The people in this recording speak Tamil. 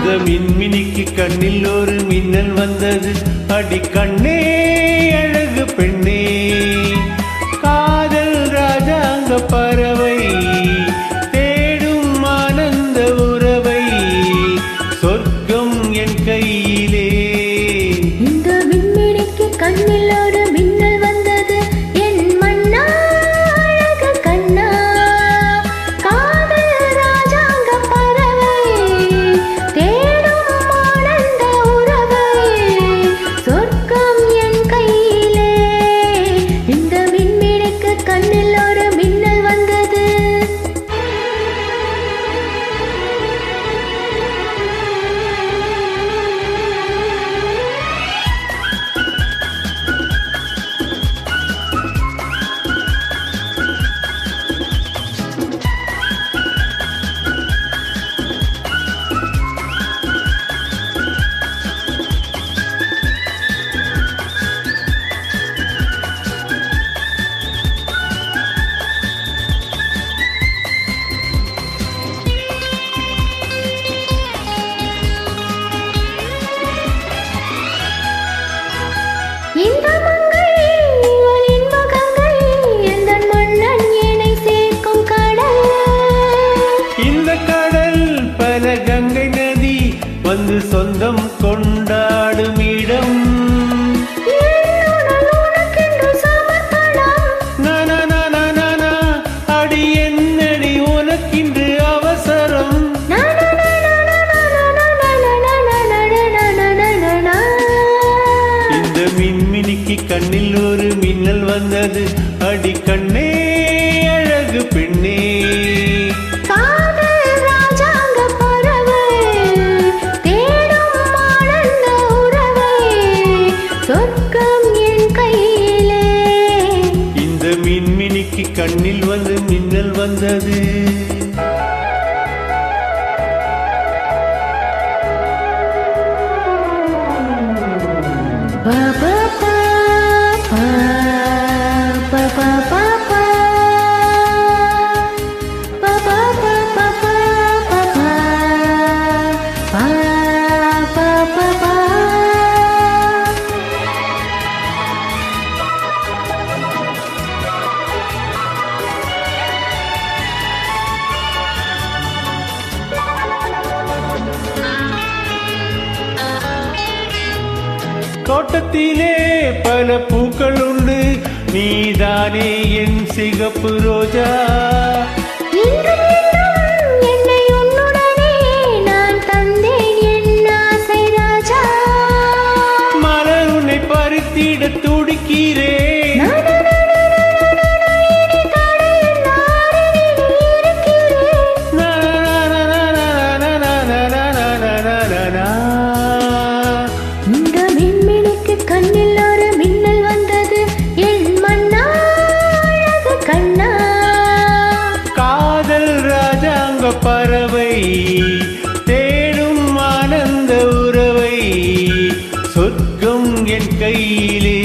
இந்த மின்மினிக்கு கண்ணில் ஒரு மின்னல் வந்தது. அடி கண்ணே அழகு பெண்ணே, காதல் ராஜாங்க பறவை தேடும் ஆனந்த உறவை, சொர்க்கம் என் கையிலே. இந்த மின்மினிக்கு கண்ணில் ஒரு மின்னல் வந்தது. என் மன்னா அழகு கண்ணா, காதல் ராஜாங்க பறவை தேடும் ஆனந்த உறவை, சொர்க்கம் என் கையிலே. இந்த மின்மினிக்கு கண்ணில் ஒரு மின்னல் வந்தது. இந்த மங்கை இவள் இன்ப கங்கை, எந்தன் மன்னன் என்னை சேர்க்கும் கடல். இந்த கடல் பல கங்கை நதி வந்து சொந்தம் கொண்டாடும் இடம். என்னுடல் உனக்கென்று சமர்ப்பணம். அடி என்னடி உனக்கின்று அவசரம். இந்த மின்மினிக்கு கண்ணில் ஒரு மின்னல் வந்தது. அடி கண்ணே அழகு பெண்ணே, காதல் ராஜாங்க பறவை தேடும் ஆனந்த உறவை, சொர்க்கம் என் கையிலே. இந்த மின்மினிக்கு கண்ணில் வந்து மின்னல் வந்தது. பா பா பா பா பா பா பா பா பா பா பா பா பா பா பா பா. தோட்டத்திலே பல பூக்கள் உண்டு, நீதானே என் சிகப்பு ரோஜா. இன்றும் என்றும் என்னை உன்னுடனே நான் தந்தேன் என் ஆசை ராஜா. மலர் உன்னை பறித்திட துடிக்கிறேன். இனி தடையின் அருகில் இருக்கிறேன். இந்த மின்மினிக்கு கண்ணில் ஒரு மின்னல் வந்தது. என் மன்னா அழகு கண்ணா, காதல் ராஜாங்க பறவை தேடும் ஆனந்த உறவை, சொர்க்கம் என் கையிலே.